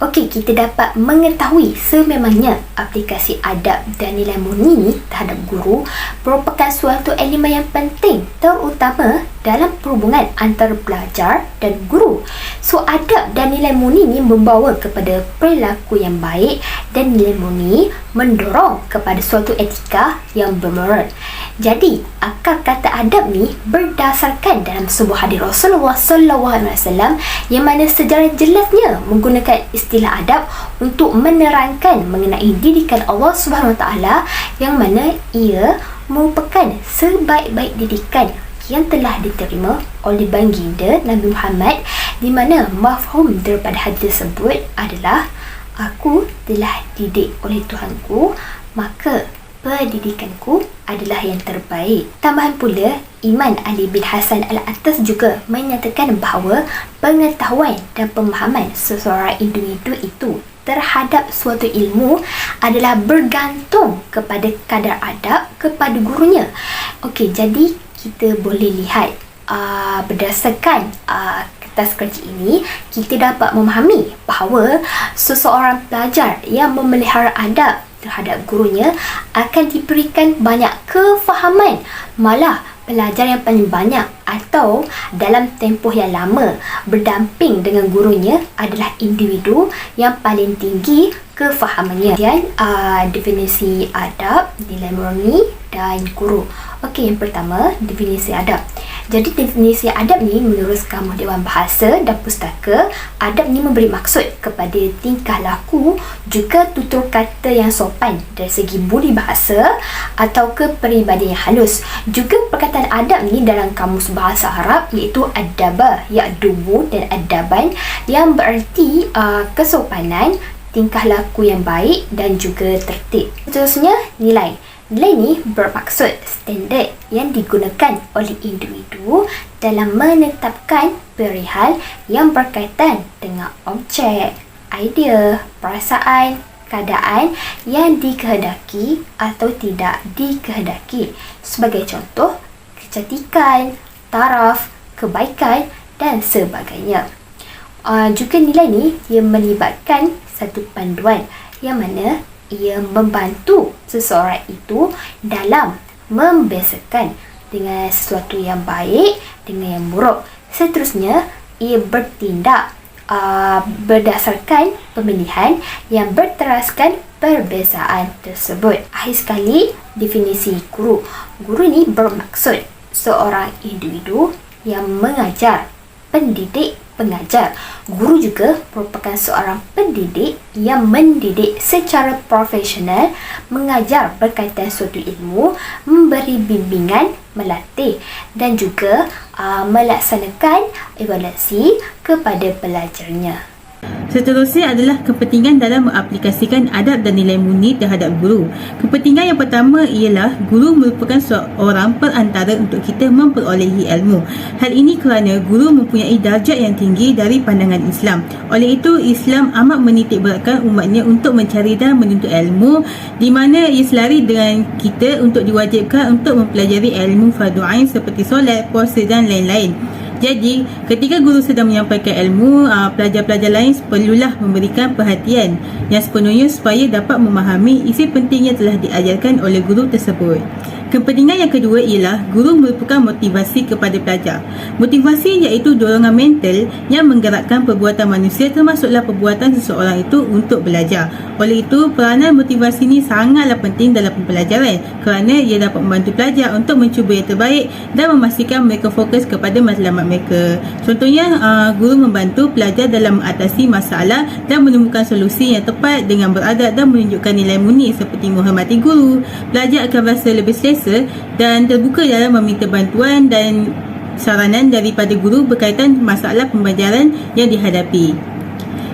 Okey, kita dapat mengetahui sememangnya aplikasi adab dan nilai murni terhadap guru merupakan suatu elemen yang penting, terutama dalam perhubungan antara pelajar dan guru. So, adab dan nilai murni ni membawa kepada perilaku yang baik dan nilai murni mendorong kepada suatu etika yang bermoral. Jadi, akar kata adab ni berdasarkan dalam sebuah hadis Rasulullah SAW yang mana sejarah jelasnya menggunakan istilah adab untuk menerangkan mengenai didikan Allah SWT yang mana ia merupakan sebaik-baik didikan yang telah diterima oleh baginda Nabi Muhammad, di mana mafhum daripada hadis tersebut adalah aku telah didik oleh Tuhanku, maka pendidikanku adalah yang terbaik. Tambahan pula, Iman Ali bin Hasan Al-Attas juga menyatakan bahawa pengetahuan dan pemahaman seseorang individu itu terhadap suatu ilmu adalah bergantung kepada kadar adab kepada gurunya. Okey, jadi kita boleh lihat berdasarkan kertas kerja ini, kita dapat memahami bahawa seseorang pelajar yang memelihara adab terhadap gurunya akan diberikan banyak kefahaman. Malah pelajar yang paling banyak atau dalam tempoh yang lama berdamping dengan gurunya adalah individu yang paling tinggi kefahamannya. Dan definisi adab, nilai murni dan guru. Okey, yang pertama, definisi adab. Jadi definisi adab ni menurut Kamus Dewan Bahasa dan Pustaka, adab ni memberi maksud kepada tingkah laku juga tutur kata yang sopan dari segi budi bahasa atau kepribadian yang halus. Juga perkataan adab ni dalam Kamus Bahasa Arab iaitu adaba, ya'dubu dan adaban yang bererti kesopanan, tingkah laku yang baik dan juga tertib. Seterusnya, nilai. Nilai ni bermaksud standard yang digunakan oleh individu dalam menetapkan perihal yang berkaitan dengan objek, idea, perasaan, keadaan yang dikehendaki atau tidak dikehendaki. Sebagai contoh, kecantikan, taraf, kebaikan dan sebagainya. Juga nilai ni ia melibatkan satu panduan yang mana ia membantu seseorang itu dalam membezakan dengan sesuatu yang baik dengan yang buruk. Seterusnya, ia bertindak berdasarkan pemilihan yang berteraskan perbezaan tersebut. Akhir sekali, definisi guru. Guru ni bermaksud seorang individu yang mengajar, pendidik, pengajar. Guru juga merupakan seorang pendidik yang mendidik secara profesional, mengajar berkaitan suatu ilmu, memberi bimbingan, melatih dan juga melaksanakan evaluasi kepada pelajarnya. Seterusnya adalah kepentingan dalam mengaplikasikan adab dan nilai murni terhadap guru. Kepentingan yang pertama ialah guru merupakan seorang perantara untuk kita memperolehi ilmu. Hal ini kerana guru mempunyai darjat yang tinggi dari pandangan Islam. Oleh itu, Islam amat menitik beratkan umatnya untuk mencari dan menuntut ilmu, di mana ia selari dengan kita untuk diwajibkan untuk mempelajari ilmu fardu ain seperti solat, puasa dan lain-lain. Jadi, ketika guru sedang menyampaikan ilmu, pelajar-pelajar lain perlulah memberikan perhatian yang sepenuhnya supaya dapat memahami isi penting yang telah diajarkan oleh guru tersebut. Kepentingan yang kedua ialah guru merupakan motivasi kepada pelajar. Motivasi iaitu dorongan mental yang menggerakkan perbuatan manusia, termasuklah perbuatan seseorang itu untuk belajar. Oleh itu, peranan motivasi ini sangatlah penting dalam pembelajaran kerana ia dapat membantu pelajar untuk mencuba yang terbaik dan memastikan mereka fokus kepada matlamat mereka. Contohnya, guru membantu pelajar dalam mengatasi masalah dan menemukan solusi yang tepat dengan beradab dan menunjukkan nilai murni seperti menghormati guru. Pelajar akan rasa lebih selesa dan terbuka dalam meminta bantuan dan saranan daripada guru berkaitan masalah pembelajaran yang dihadapi.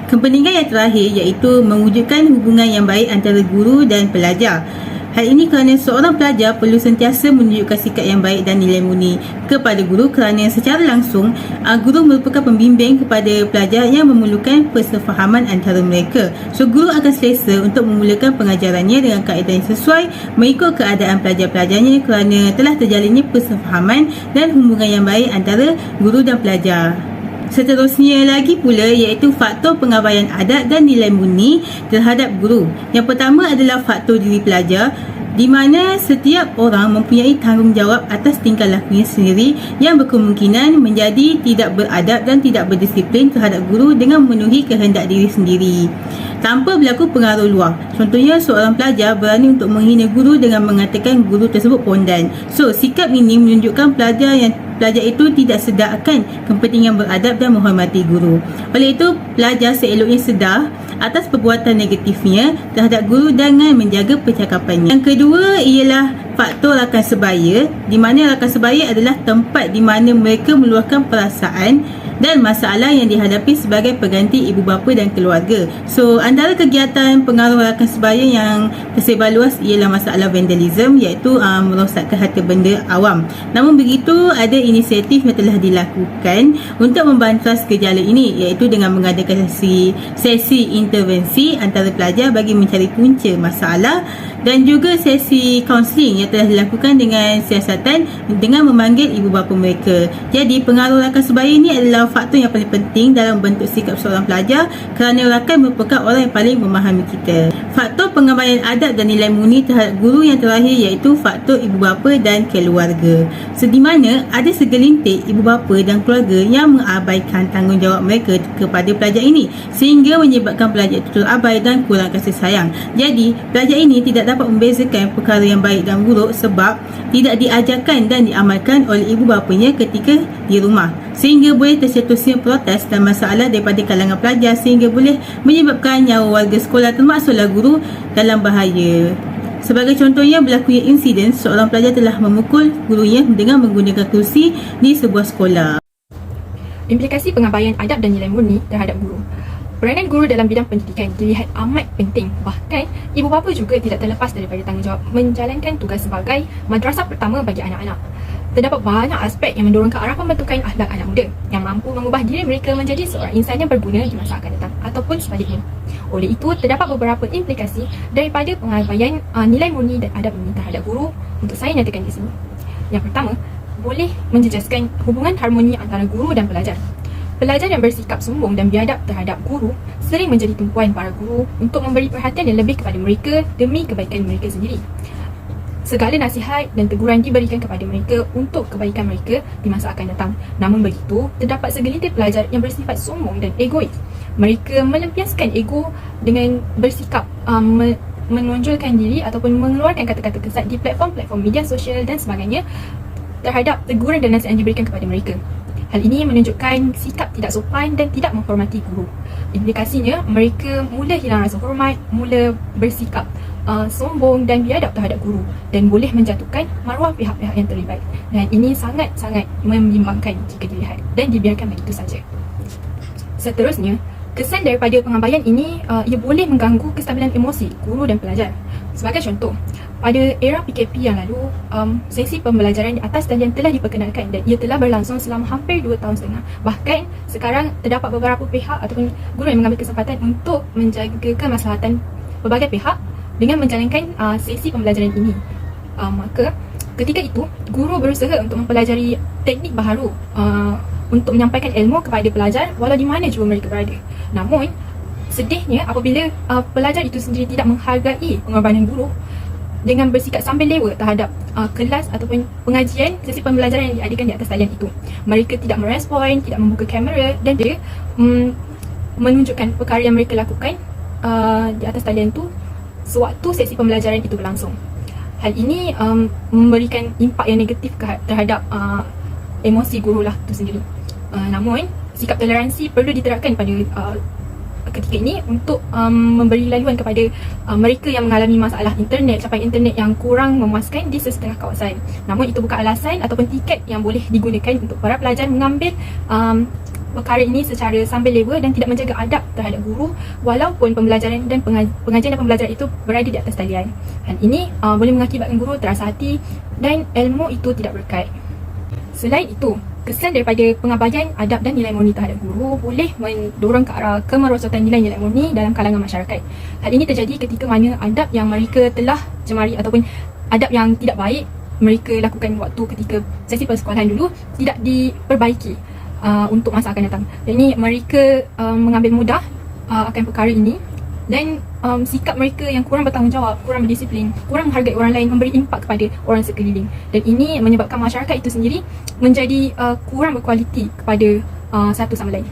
Kepentingan yang terakhir iaitu mewujudkan hubungan yang baik antara guru dan pelajar. Hal ini kerana seorang pelajar perlu sentiasa menunjukkan sikap yang baik dan nilai murni kepada guru kerana secara langsung guru merupakan pembimbing kepada pelajar yang memerlukan persefahaman antara mereka. So, guru akan selesa untuk memulakan pengajarannya dengan kaedah yang sesuai mengikut keadaan pelajar-pelajarnya kerana telah terjalinnya persefahaman dan hubungan yang baik antara guru dan pelajar. Seterusnya lagi pula iaitu faktor pengabaian adat dan nilai murni terhadap guru. Yang pertama adalah faktor diri pelajar, di mana setiap orang mempunyai tanggungjawab atas tingkah lakunya sendiri yang berkemungkinan menjadi tidak beradab dan tidak berdisiplin terhadap guru dengan memenuhi kehendak diri sendiri tanpa berlaku pengaruh luar. Contohnya, seorang pelajar berani untuk menghina guru dengan mengatakan guru tersebut pondan. So, sikap ini menunjukkan pelajar itu tidak sedar akan kepentingan beradab dan menghormati guru. Oleh itu, pelajar seeloknya sedar atas perbuatan negatifnya terhadap guru dengan menjaga percakapannya. Yang kedua ialah faktor rakan sebaya, di mana rakan sebaya adalah tempat di mana mereka meluahkan perasaan dan masalah yang dihadapi sebagai pengganti ibu bapa dan keluarga. So, antara kegiatan pengaruh rakan sebaya yang tersebar luas ialah masalah vandalism, iaitu merosakkan harta benda awam. Namun begitu, ada inisiatif yang telah dilakukan untuk membantas gejala ini, iaitu dengan mengadakan sesi intervensi antara pelajar bagi mencari punca masalah dan juga sesi kaunseling yang telah dilakukan dengan siasatan dengan memanggil ibu bapa mereka. Jadi, pengaruh rakan sebaya ini adalah faktor yang paling penting dalam bentuk sikap seorang pelajar, kerana rakan merupakan orang yang paling memahami kita. Faktor pengabaian adat dan nilai murni terhadap guru yang terakhir iaitu faktor ibu bapa dan keluarga. So, di mana ada segelintir ibu bapa dan keluarga yang mengabaikan tanggungjawab mereka kepada pelajar ini, sehingga menyebabkan pelajar itu abai dan kurang kasih sayang. Jadi, pelajar ini tidak dapat membezakan perkara yang baik dan buruk sebab tidak diajarkan dan diamalkan oleh ibu bapanya ketika di rumah, sehingga boleh tercetusnya protes dan masalah daripada kalangan pelajar sehingga boleh menyebabkan nyawa warga sekolah termasuklah guru dalam bahaya. Sebagai contohnya, berlakunya insiden seorang pelajar telah memukul gurunya dengan menggunakan kerusi di sebuah sekolah. Implikasi pengabaian adab dan nilai murni terhadap guru. Peranan guru dalam bidang pendidikan dilihat amat penting. Bahkan, ibu bapa juga tidak terlepas daripada tanggungjawab menjalankan tugas sebagai madrasah pertama bagi anak-anak. Terdapat banyak aspek yang mendorong ke arah pembentukan akhlak anak muda yang mampu mengubah diri mereka menjadi seorang insan yang berguna di masa akan datang ataupun sebaliknya. Oleh itu, terdapat beberapa implikasi daripada pengabaian nilai murni dan adab ini terhadap guru untuk saya nyatakan di sini. Yang pertama, boleh menjejaskan hubungan harmoni antara guru dan pelajar. Pelajar yang bersikap sombong dan biadab terhadap guru sering menjadi tumpuan para guru untuk memberi perhatian yang lebih kepada mereka demi kebaikan mereka sendiri. Segala nasihat dan teguran diberikan kepada mereka untuk kebaikan mereka di masa akan datang. Namun begitu, terdapat segelintir pelajar yang bersifat sombong dan egois. Mereka melampiaskan ego dengan bersikap menonjolkan diri ataupun mengeluarkan kata-kata kesat di platform-platform media sosial dan sebagainya terhadap teguran dan nasihat yang diberikan kepada mereka. Hal ini menunjukkan sikap tidak sopan dan tidak menghormati guru. Implikasinya, mereka mula hilang rasa hormat, mula bersikap sombong dan biadab terhadap guru dan boleh menjatuhkan maruah pihak-pihak yang terlibat. Dan ini sangat-sangat membimbangkan jika dilihat dan dibiarkan begitu saja. Seterusnya, kesan daripada pengabaian ini ia boleh mengganggu kestabilan emosi guru dan pelajar. Sebagai contoh, pada era PKP yang lalu, sesi pembelajaran di atas talian telah diperkenalkan dan ia telah berlangsung selama hampir 2 tahun setengah. Bahkan sekarang terdapat beberapa pihak ataupun guru yang mengambil kesempatan untuk menjaga kemaslahatan pelbagai pihak dengan menjalankan sesi pembelajaran ini. Maka ketika itu, guru berusaha untuk mempelajari teknik baharu untuk menyampaikan ilmu kepada pelajar walau di mana jua mereka berada. Namun, sedihnya apabila pelajar itu sendiri tidak menghargai pengorbanan guru dengan bersikap sambil lewa terhadap kelas ataupun pengajian sesi pembelajaran yang diadakan di atas talian itu. Mereka tidak merespon, tidak membuka kamera dan dia menunjukkan perkara yang mereka lakukan di atas talian itu sewaktu sesi pembelajaran itu berlangsung. Hal ini memberikan impak yang negatif terhadap emosi guru lah itu sendiri. Namun, sikap toleransi perlu diterapkan pada ketika ini untuk memberi laluan kepada mereka yang mengalami masalah internet, capaian internet yang kurang memuaskan di sesetengah kawasan. Namun itu bukan alasan ataupun tiket yang boleh digunakan untuk para pelajar mengambil perkara ini secara sambil lewa dan tidak menjaga adab terhadap guru walaupun pembelajaran dan pengajian dan pembelajaran itu berada di atas talian. Hal ini boleh mengakibatkan guru terasa hati dan ilmu itu tidak berkat. Selain itu, kesan daripada pengabaian adab dan nilai murni terhadap guru boleh mendorong ke arah kemerosotan nilai-nilai murni dalam kalangan masyarakat. Hal ini terjadi ketika mana adab yang mereka telah cemari ataupun adab yang tidak baik mereka lakukan waktu ketika sesi persekolahan dulu tidak diperbaiki. untuk masa akan datang. Dan ini mereka mengambil mudah akan perkara ini, dan sikap mereka yang kurang bertanggungjawab, kurang berdisiplin, kurang menghargai orang lain, memberi impak kepada orang sekeliling, dan ini menyebabkan masyarakat itu sendiri menjadi kurang berkualiti kepada satu sama lain.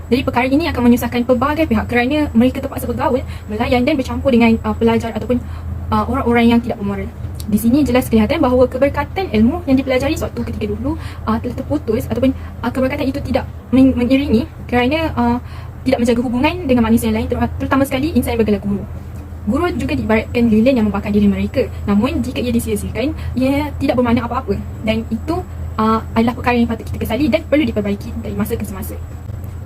Jadi perkara ini akan menyusahkan pelbagai pihak kerana mereka terpaksa bergaul, melayan dan bercampur dengan pelajar ataupun orang-orang yang tidak bermoral. Di sini jelas kelihatan bahawa keberkatan ilmu yang dipelajari suatu ketika dulu telah terputus, ataupun keberkatan itu tidak mengiringi kerana tidak menjaga hubungan dengan manusia yang lain, terutama sekali insan yang bergelar guru. Guru juga diibaratkan lilin yang membakar diri mereka. Namun jika ia disia-siakan, ia tidak bermakna apa-apa, dan itu adalah perkara yang patut kita kesali dan perlu diperbaiki dari masa ke semasa.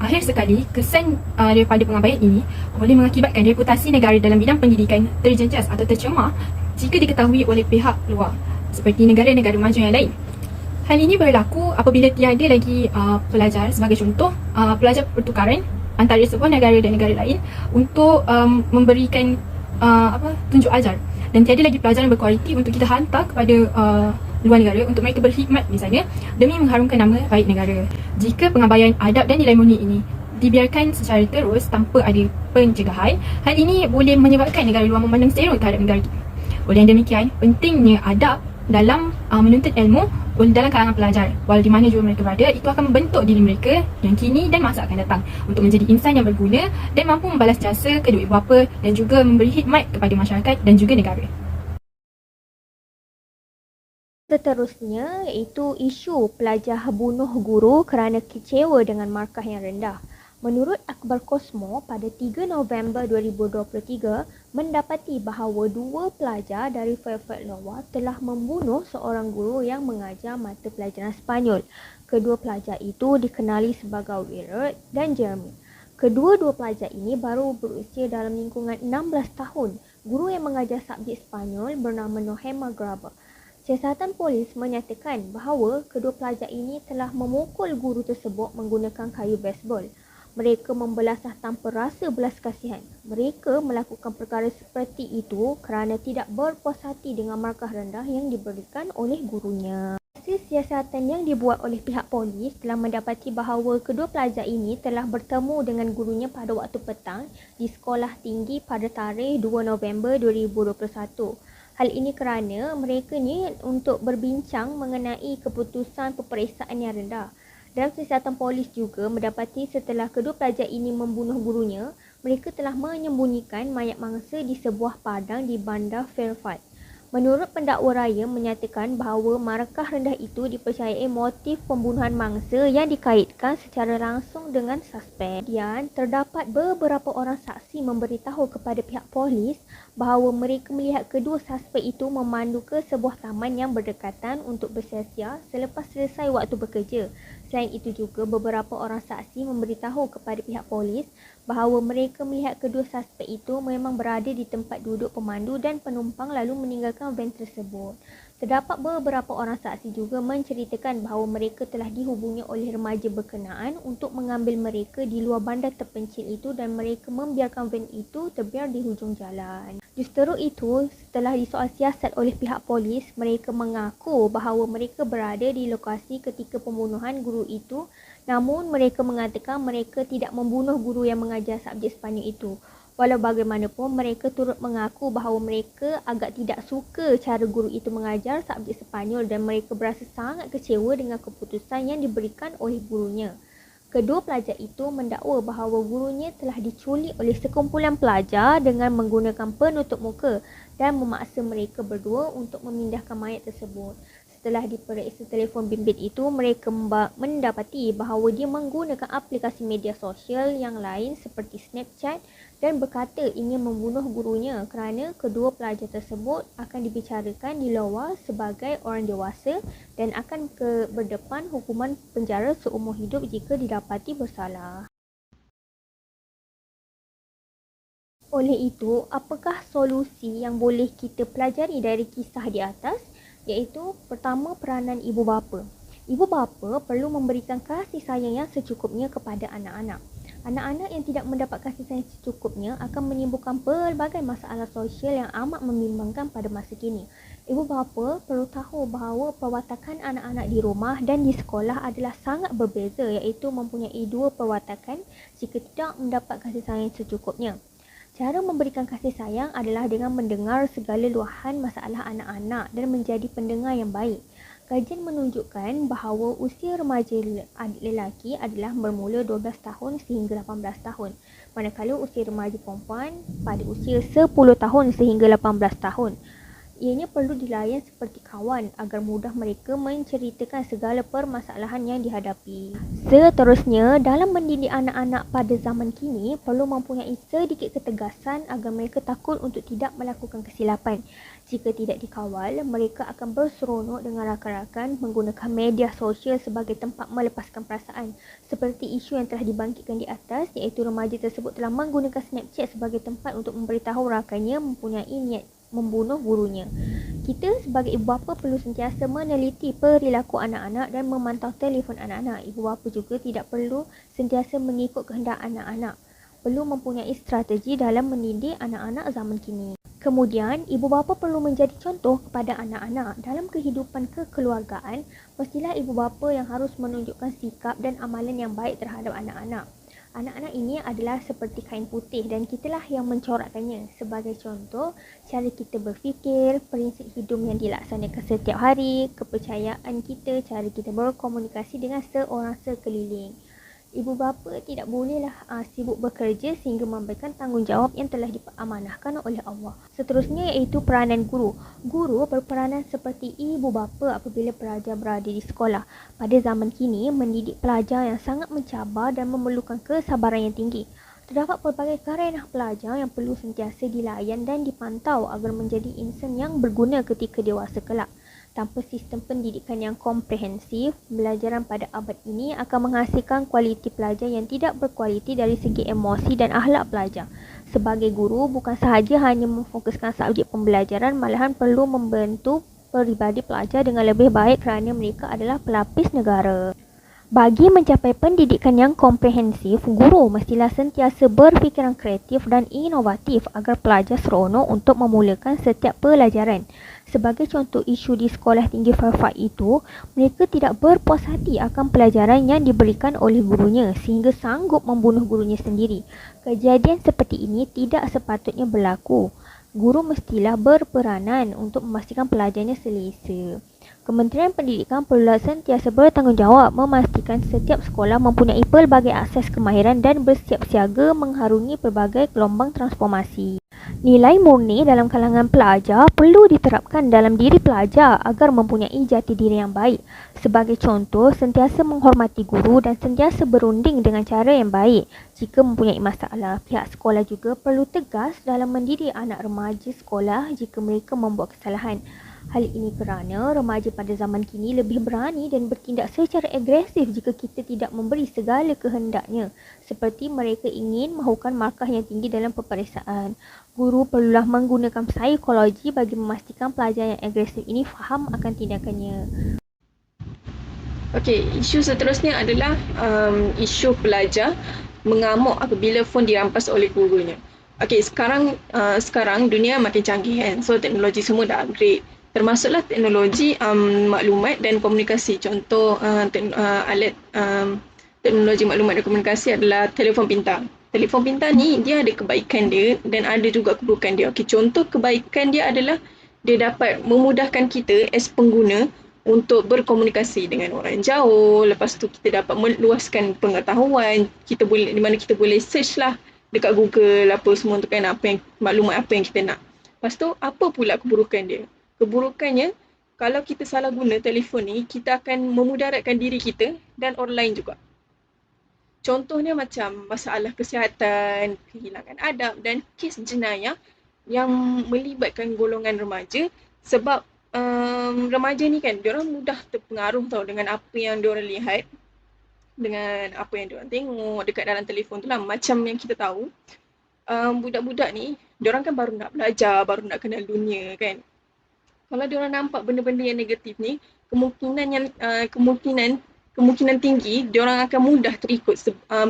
Akhir sekali, kesan daripada pengabaian ini boleh mengakibatkan reputasi negara dalam bidang pendidikan terjejas atau tercemar jika diketahui oleh pihak luar, seperti negara-negara maju yang lain. Hal ini berlaku apabila tiada lagi pelajar, sebagai contoh, pelajar pertukaran antara sebuah negara dan negara lain untuk memberikan tunjuk ajar, dan tiada lagi pelajar yang berkualiti untuk kita hantar kepada luar negara untuk mereka berkhidmat di sana demi mengharumkan nama baik negara. Jika pengabaian adab dan nilai murni ini dibiarkan secara terus tanpa ada pencegahan, hal ini boleh menyebabkan negara luar memandang serong terhadap negara kita. Oleh yang demikian, pentingnya adab dalam menuntut ilmu dalam kalangan pelajar, walau di mana juga mereka berada, itu akan membentuk diri mereka yang kini dan masa akan datang untuk menjadi insan yang berguna dan mampu membalas jasa kedua ibu bapa dan juga memberi khidmat kepada masyarakat dan juga negara. Seterusnya iaitu isu pelajar bunuh guru kerana kecewa dengan markah yang rendah. Menurut akhbar Cosmo, pada 3 November 2023, mendapati bahawa 2 pelajar dari Fairfield Lower telah membunuh seorang guru yang mengajar mata pelajaran Sepanyol. Kedua pelajar itu dikenali sebagai Willard dan Jeremy. Kedua-dua pelajar ini baru berusia dalam lingkungan 16 tahun. Guru yang mengajar subjek Sepanyol bernama Nohema Graber. Siasatan polis menyatakan bahawa kedua pelajar ini telah memukul guru tersebut menggunakan kayu baseball. Mereka membelasah tanpa rasa belas kasihan. Mereka melakukan perkara seperti itu kerana tidak berpuas hati dengan markah rendah yang diberikan oleh gurunya. Hasil siasatan yang dibuat oleh pihak polis telah mendapati bahawa kedua pelajar ini telah bertemu dengan gurunya pada waktu petang di sekolah tinggi pada tarikh 2 November 2021. Hal ini kerana mereka ni untuk berbincang mengenai keputusan peperiksaan yang rendah. Dalam siasatan polis juga mendapati setelah kedua pelajar ini membunuh gurunya, mereka telah menyembunyikan mayat mangsa di sebuah padang di bandar Fairfield. Menurut pendakwa raya menyatakan bahawa markah rendah itu dipercayai motif pembunuhan mangsa yang dikaitkan secara langsung dengan suspek. Dan terdapat beberapa orang saksi memberitahu kepada pihak polis bahawa mereka melihat kedua suspek itu memandu ke sebuah taman yang berdekatan untuk bersia-sia selepas selesai waktu bekerja. Selain itu juga, beberapa orang saksi memberitahu kepada pihak polis bahawa mereka melihat kedua suspek itu memang berada di tempat duduk pemandu dan penumpang lalu meninggalkan van tersebut. Terdapat beberapa orang saksi juga menceritakan bahawa mereka telah dihubungi oleh remaja berkenaan untuk mengambil mereka di luar bandar terpencil itu dan mereka membiarkan van itu terbiar di hujung jalan. Justeru itu, setelah disoal siasat oleh pihak polis, mereka mengaku bahawa mereka berada di lokasi ketika pembunuhan guru itu, namun mereka mengatakan mereka tidak membunuh guru yang mengajar subjek Sepanyol itu. Walau bagaimanapun, mereka turut mengaku bahawa mereka agak tidak suka cara guru itu mengajar subjek Sepanyol dan mereka berasa sangat kecewa dengan keputusan yang diberikan oleh gurunya. Kedua pelajar itu mendakwa bahawa gurunya telah diculik oleh sekumpulan pelajar dengan menggunakan penutup muka dan memaksa mereka berdua untuk memindahkan mayat tersebut. Setelah diperiksa telefon bimbit itu, mereka mendapati bahawa dia menggunakan aplikasi media sosial yang lain seperti Snapchat dan berkata ingin membunuh gurunya kerana kedua pelajar tersebut akan dibicarakan di luar sebagai orang dewasa dan akan berdepan hukuman penjara seumur hidup jika didapati bersalah. Oleh itu, apakah solusi yang boleh kita pelajari dari kisah di atas? Iaitu, pertama, peranan ibu bapa. Ibu bapa perlu memberikan kasih sayang yang secukupnya kepada anak-anak. Anak-anak yang tidak mendapat kasih sayang secukupnya akan menimbulkan pelbagai masalah sosial yang amat membimbangkan pada masa kini. Ibu bapa perlu tahu bahawa perwatakan anak-anak di rumah dan di sekolah adalah sangat berbeza, iaitu mempunyai dua perwatakan jika tidak mendapat kasih sayang secukupnya. Cara memberikan kasih sayang adalah dengan mendengar segala luahan masalah anak-anak dan menjadi pendengar yang baik. Kajian menunjukkan bahawa usia remaja lelaki adalah bermula 12 tahun sehingga 18 tahun, manakala usia remaja perempuan pada usia 10 tahun sehingga 18 tahun. Ianya perlu dilayan seperti kawan agar mudah mereka menceritakan segala permasalahan yang dihadapi. Seterusnya, dalam mendidik anak-anak pada zaman kini perlu mempunyai sedikit ketegasan agar mereka takut untuk tidak melakukan kesilapan. Jika tidak dikawal, mereka akan berseronok dengan rakan-rakan menggunakan media sosial sebagai tempat melepaskan perasaan. Seperti isu yang telah dibangkitkan di atas, iaitu remaja tersebut telah menggunakan Snapchat sebagai tempat untuk memberitahu rakannya mempunyai niat membunuh gurunya. Kita sebagai ibu bapa perlu sentiasa meneliti perilaku anak-anak dan memantau telefon anak-anak. Ibu bapa juga tidak perlu sentiasa mengikut kehendak anak-anak. Perlu mempunyai strategi dalam mendidik anak-anak zaman kini. Kemudian, ibu bapa perlu menjadi contoh kepada anak-anak. Dalam kehidupan kekeluargaan, mestilah ibu bapa yang harus menunjukkan sikap dan amalan yang baik terhadap anak-anak. Anak-anak ini adalah seperti kain putih dan kitalah yang mencorakkannya. Sebagai contoh, cara kita berfikir, prinsip hidup yang dilaksanakan setiap hari, kepercayaan kita, cara kita berkomunikasi dengan seorang sekeliling. Ibu bapa tidak bolehlah sibuk bekerja sehingga memberikan tanggungjawab yang telah diamanahkan oleh Allah. Seterusnya iaitu peranan guru. Guru berperanan seperti ibu bapa apabila pelajar berada di sekolah. Pada zaman kini, mendidik pelajar yang sangat mencabar dan memerlukan kesabaran yang tinggi. Terdapat pelbagai karenah pelajar yang perlu sentiasa dilayan dan dipantau agar menjadi insan yang berguna ketika dewasa kelak. Tanpa sistem pendidikan yang komprehensif, pembelajaran pada abad ini akan menghasilkan kualiti pelajar yang tidak berkualiti dari segi emosi dan akhlak pelajar. Sebagai guru, bukan sahaja hanya memfokuskan subjek pembelajaran, malahan perlu membentuk peribadi pelajar dengan lebih baik kerana mereka adalah pelapis negara. Bagi mencapai pendidikan yang komprehensif, guru mestilah sentiasa berfikiran kreatif dan inovatif agar pelajar seronok untuk memulakan setiap pelajaran. Sebagai contoh isu di sekolah tinggi Fairfield itu, mereka tidak berpuas hati akan pelajaran yang diberikan oleh gurunya sehingga sanggup membunuh gurunya sendiri. Kejadian seperti ini tidak sepatutnya berlaku. Guru mestilah berperanan untuk memastikan pelajarnya selesa. Kementerian Pendidikan perlu sentiasa bertanggungjawab memastikan setiap sekolah mempunyai pelbagai akses kemahiran dan bersiap siaga mengharungi pelbagai gelombang transformasi. Nilai murni dalam kalangan pelajar perlu diterapkan dalam diri pelajar agar mempunyai jati diri yang baik. Sebagai contoh, sentiasa menghormati guru dan sentiasa berunding dengan cara yang baik. Jika mempunyai masalah, pihak sekolah juga perlu tegas dalam mendidik anak remaja sekolah jika mereka membuat kesalahan. Hal ini kerana remaja pada zaman kini lebih berani dan bertindak secara agresif jika kita tidak memberi segala kehendaknya, seperti mereka ingin mahukan markah yang tinggi dalam peperiksaan. Guru perlulah menggunakan psikologi bagi memastikan pelajar yang agresif ini faham akan tindakannya. Okey, isu seterusnya adalah isu pelajar mengamuk apabila phone dirampas oleh gurunya. Okey, sekarang dunia makin canggih kan. So teknologi semua dah upgrade. Termasuklah teknologi maklumat dan komunikasi. Contoh alat teknologi maklumat dan komunikasi adalah telefon pintar. Telefon pintar ni dia ada kebaikan dia dan ada juga keburukan dia. Okey, contoh kebaikan dia adalah dia dapat memudahkan kita as pengguna untuk berkomunikasi dengan orang jauh. Lepas tu kita dapat meluaskan pengetahuan. Kita boleh, di mana kita boleh search lah dekat Google apa semua tu kan, maklumat apa yang kita nak. Lepas tu apa pula keburukan dia? Keburukannya, kalau kita salah guna telefon ni, kita akan memudaratkan diri kita dan orang lain juga. Contohnya macam masalah kesihatan, kehilangan adab dan kes jenayah yang melibatkan golongan remaja sebab remaja ni kan, diorang mudah terpengaruh tau dengan apa yang diorang lihat, dengan apa yang diorang tengok dekat dalam telefon tu lah. Macam yang kita tahu, budak-budak ni, diorang kan baru nak belajar, baru nak kenal dunia kan. Kalau diorang nampak benda-benda yang negatif ni, kemungkinan tinggi diorang akan mudah terikut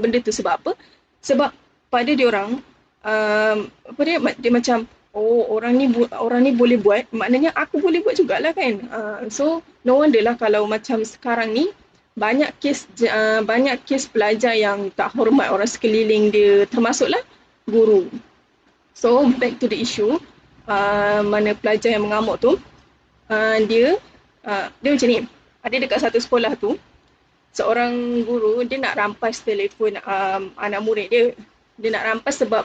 benda tu. Sebab apa? Sebab pada diorang apa dia macam, oh orang ni boleh buat, maknanya aku boleh buat jugalah kan. So no wonder lah kalau macam sekarang ni banyak kes pelajar yang tak hormat orang sekeliling dia, termasuklah guru. So back to the issue, mana pelajar yang mengamuk tu, dia macam ni. Ada dekat satu sekolah tu, seorang guru dia nak rampas telefon anak murid dia. Dia nak rampas sebab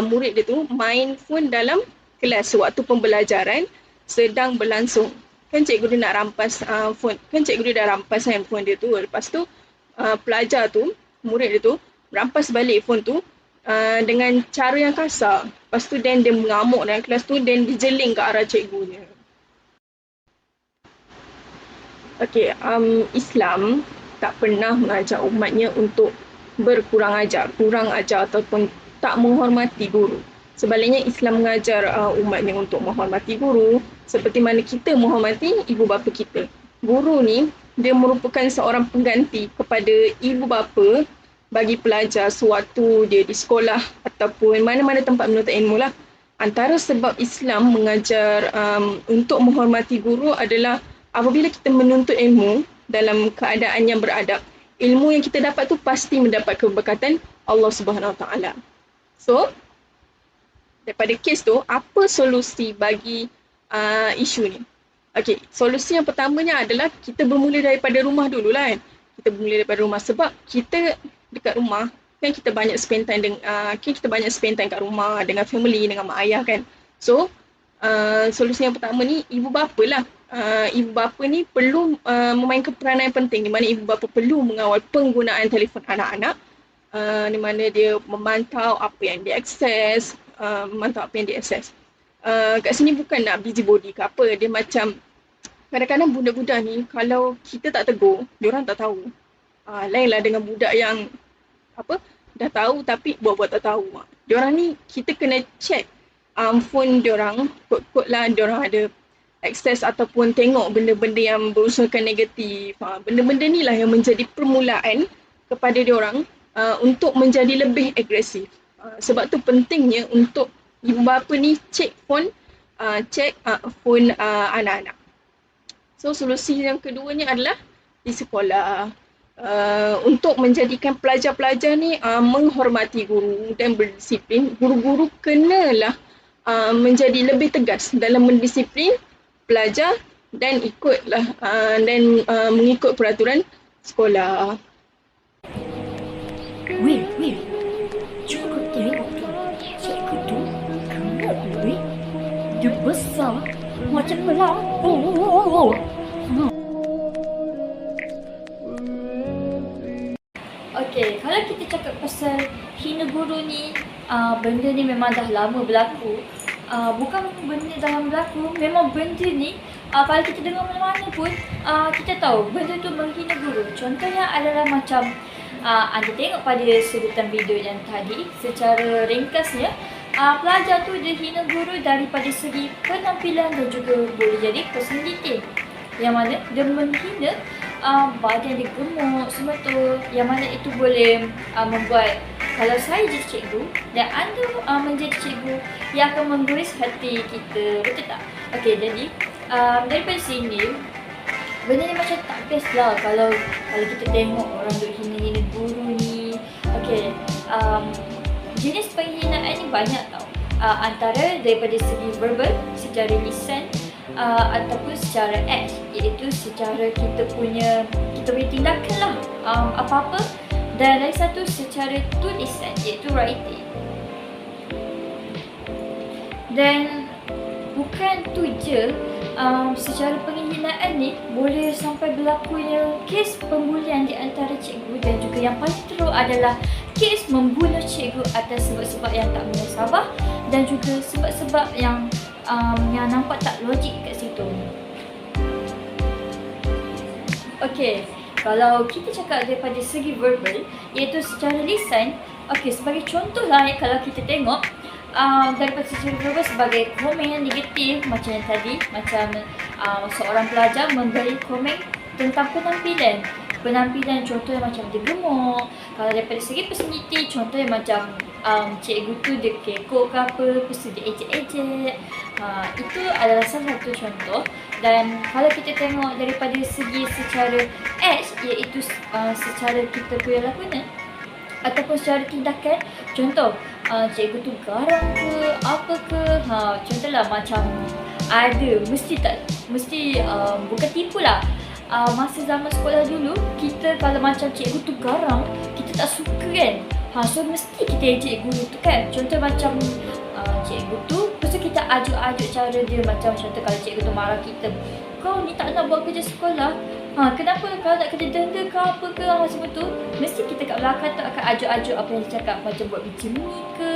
murid dia tu main phone dalam kelas waktu pembelajaran sedang berlangsung. Kan cikgu dia nak rampas phone. Kan cikgu dia dah rampas handphone dia tu. Lepas tu pelajar tu, murid dia tu rampas balik phone tu dengan cara yang kasar. Lepas tu then dia mengamuk dalam kelas tu, then dia jeling ke arah cikgu dia. Okay, Islam tak pernah mengajar umatnya untuk kurang ajar ataupun tak menghormati guru. Sebaliknya Islam mengajar umatnya untuk menghormati guru seperti mana kita menghormati ibu bapa kita. Guru ni dia merupakan seorang pengganti kepada ibu bapa bagi pelajar sewaktu dia di sekolah ataupun mana-mana tempat menuntut ilmu lah. Antara sebab Islam mengajar untuk menghormati guru adalah apabila kita menuntut ilmu dalam keadaan yang beradab, ilmu yang kita dapat tu pasti mendapat keberkatan Allah Subhanahu Wa Taala. So, daripada kes tu, apa solusi bagi isu ni? Okey, solusi yang pertamanya adalah kita bermula daripada rumah dululah kan. Kita bermula daripada rumah sebab kita dekat rumah kan kita banyak spend time kat rumah dengan family, dengan mak ayah kan. So, solusi yang pertama ni ibu bapa lah. Ibu bapa ni perlu memainkan peranan yang penting di mana ibu bapa perlu mengawal penggunaan telefon anak-anak, di mana dia memantau apa yang dia akses, kat sini bukan nak busybody ke apa, dia macam kadang-kadang budak-budak ni kalau kita tak tegur, diorang tak tahu. Lainlah dengan budak yang dah tahu tapi buat-buat tak tahu. Diorang ni kita kena check phone diorang, kod-kod lah diorang ada akses ataupun tengok benda-benda yang berunsurkan negatif. Benda-benda ni lah yang menjadi permulaan kepada diorang untuk menjadi lebih agresif. Sebab tu pentingnya untuk ibu bapa ni cek phone anak-anak. So solusi yang keduanya adalah di sekolah. Untuk menjadikan pelajar-pelajar ni menghormati guru dan berdisiplin, guru-guru kenalah menjadi lebih tegas dalam mendisiplin pelajar dan mengikut peraturan sekolah. Will, cuba tengok tu. Cikgu tu gemuk weh. Dia besar macam pelapor. Okey, kalau kita cakap pasal hina guru ni, benda ni memang dah lama berlaku. Bukan benda dah lama berlaku, memang benda ni kalau kita dengar mana-mana pun kita tahu benda tu menghina guru. Contohnya adalah macam anda tengok pada sebutan video yang tadi, secara ringkasnya pelajar tu dia hina guru daripada segi penampilan dan juga boleh jadi personality. Yang mana dia menghina badan dia gemuk semua tu, yang mana itu boleh membuat kalau saya jadi cikgu dan anda menjadi cikgu yang akan mengguris hati kita, betul tak? Okey, jadi daripada sini benda ni macam tak best lah kalau kita tengok orang duk hina-hina guru ni. Okey, jenis penghinaan ni banyak tau. Antara daripada segi verbal, secara lisan, ataupun secara act, iaitu secara kita punya tindakan lah, apa-apa. Dan lagi satu secara tulisan, iaitu writing. Dan bukan tu je, secara penghinaan ni boleh sampai berlakunya kes pembulian di antara cikgu, dan juga yang paling teruk adalah kes membunuh cikgu atas sebab-sebab yang tak munasabah dan juga sebab-sebab yang nampak tak logik kat situ. Okey, kalau kita cakap daripada segi verbal, iaitu secara lisan, okey, sebagai contoh lah kalau kita tengok daripada secara verbal sebagai komen yang negatif macam yang tadi, macam seorang pelajar memberi komen tentang penampilan. penampilan contohnya macam dia gemuk. Kalau daripada segi personality, contohnya macam cikgu tu dia kekok ke apa, lepas tu dia ejek-ejek. Itu adalah salah satu contoh. Dan kalau kita tengok daripada segi secara age, iaitu secara kita punya lakonan ataupun secara tindakan, contoh cikgu tu garang ke apa ke, contohlah macam ada mesti bukan tipu lah. Masa zaman sekolah dulu, kita kalau macam cikgu tu garang, kita tak suka kan. So mesti kita ejek guru tu kan. Contoh macam cikgu tu, lepas tu kita ajuk-ajuk cara dia. Macam contoh kalau cikgu tu marah kita, kau ni tak nak buat kerja sekolah, kenapa kau nak kerja denda ke apa ke, semua tu mesti kita kat belakang tu akan ajuk-ajuk apa yang dia cakap, macam buat macam ni ke.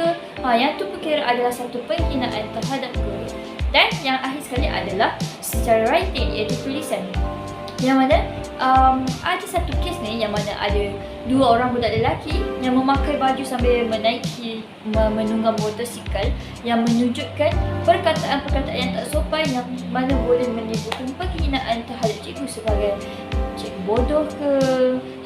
Yang tu pun kira adalah satu penghinaan terhadap guru. Dan yang akhir sekali adalah secara writing, iaitu tulisan. Yang mana ada satu kes ni yang mana ada dua orang budak lelaki yang memakai baju sambil menunggang motosikal, yang menunjukkan perkataan-perkataan yang tak sopan yang mana boleh menimbulkan penghinaan terhadap cikgu sebagai cikgu bodoh ke,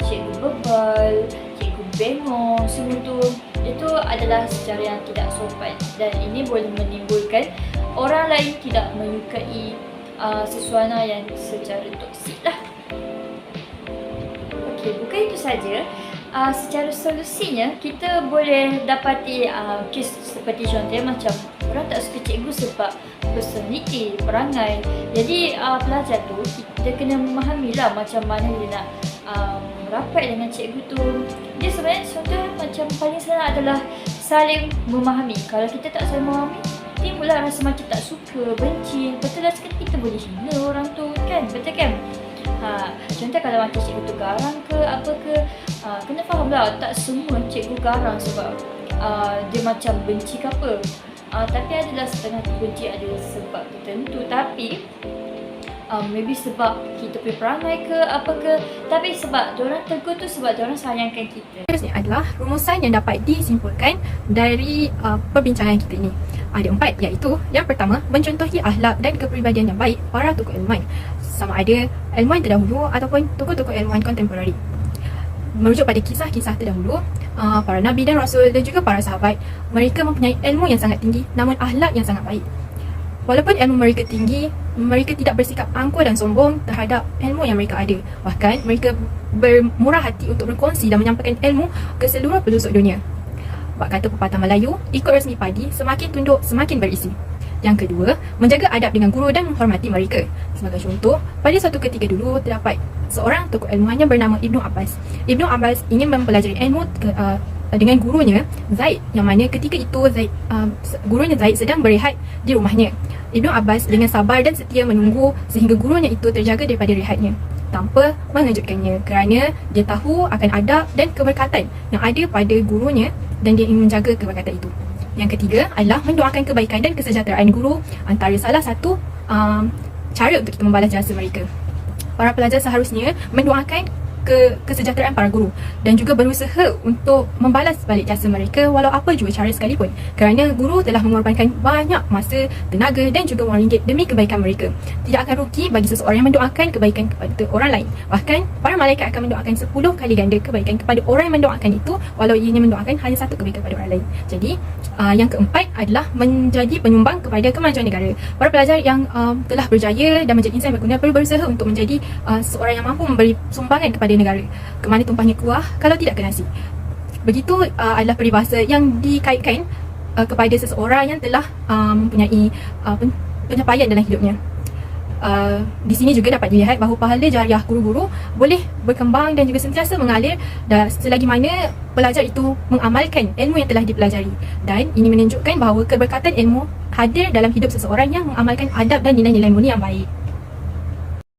cikgu bebal, cikgu bengong, semua tu. Itu adalah secara yang tidak sopan dan ini boleh menimbulkan orang lain tidak menyukai suasana yang secara toksik lah. Okey, bukan itu saja. Secara solusinya, kita boleh dapati kes seperti contohnya macam orang tak suka cikgu sebab personality, perangai. Jadi pelajar tu kita kena memahamilah macam mana dia nak rapat dengan cikgu tu. Dia sebenarnya contoh macam paling senang adalah saling memahami. Kalau kita tak saling memahami, timbullah rasa macam tak suka, benci. Betul lah, sekali kita boleh hina orang tu kan, betul kan? Contoh kalau macam cikgu tu garang ke apa ke, kena faham lah tak semua cikgu garang sebab dia macam benci ke apa. Tapi adalah setengah tu benci ada sebab tertentu. Tapi maybe sebab kita punya perangai ke apa ke, tapi sebab diorang tegur tu sebab diorang sayangkan kita. Seterusnya adalah rumusan yang dapat disimpulkan dari perbincangan kita ini. Ada 4, iaitu yang pertama, mencontohi akhlak dan kepribadian yang baik para tokoh ilmuwan, sama ada ilmuwan terdahulu ataupun tokoh-tokoh ilmuwan kontemporari. Merujuk pada kisah-kisah terdahulu, para nabi dan rasul dan juga para sahabat, mereka mempunyai ilmu yang sangat tinggi namun akhlak yang sangat baik. Walaupun ilmu mereka tinggi, mereka tidak bersikap angkuh dan sombong terhadap ilmu yang mereka ada. Bahkan mereka bermurah hati untuk berkongsi dan menyampaikan ilmu ke seluruh pelosok dunia. Bak kata pepatah Melayu, ikut resmi padi, semakin tunduk semakin berisi. Yang kedua, menjaga adab dengan guru dan menghormati mereka. Sebagai contoh, pada suatu ketika dulu terdapat seorang tokoh ilmuwan yang bernama Ibnu Abbas. Ibnu Abbas ingin mempelajari ilmu dengan gurunya Zaid, yang mana ketika itu gurunya Zaid sedang berehat di rumahnya. Ibnu Abbas dengan sabar dan setia menunggu sehingga gurunya itu terjaga daripada rehatnya tanpa mengejutkannya, kerana dia tahu akan adab dan keberkatan yang ada pada gurunya dan dia ingin menjaga keberkatan itu. Yang ketiga adalah mendoakan kebaikan dan kesejahteraan guru, antara salah satu cara untuk kita membalas jasa mereka. Para pelajar seharusnya mendoakan kesejahteraan para guru dan juga berusaha untuk membalas balik jasa mereka walau apa jua cara sekalipun, kerana guru telah mengorbankan banyak masa, tenaga dan juga wang ringgit demi kebaikan mereka. Tidak akan rugi bagi seseorang yang mendoakan kebaikan kepada orang lain. Bahkan para malaikat akan mendoakan 10 kali ganda kebaikan kepada orang yang mendoakan itu walau ianya mendoakan hanya satu kebaikan kepada orang lain. Jadi yang keempat adalah menjadi penyumbang kepada kemajuan negara. Para pelajar yang telah berjaya dan menjadi insan yang berguna perlu berusaha untuk menjadi seorang yang mampu memberi sumbangan kepada negara. Kemana tumpahnya kuah kalau tidak ke nasi. Begitu adalah peribahasa yang dikaitkan kepada seseorang yang telah mempunyai pencapaian dalam hidupnya. Di sini juga dapat dilihat bahawa pahala jariah guru-guru boleh berkembang dan juga sentiasa mengalir selagi mana pelajar itu mengamalkan ilmu yang telah dipelajari. Dan ini menunjukkan bahawa keberkatan ilmu hadir dalam hidup seseorang yang mengamalkan adab dan nilai-nilai mulia yang baik.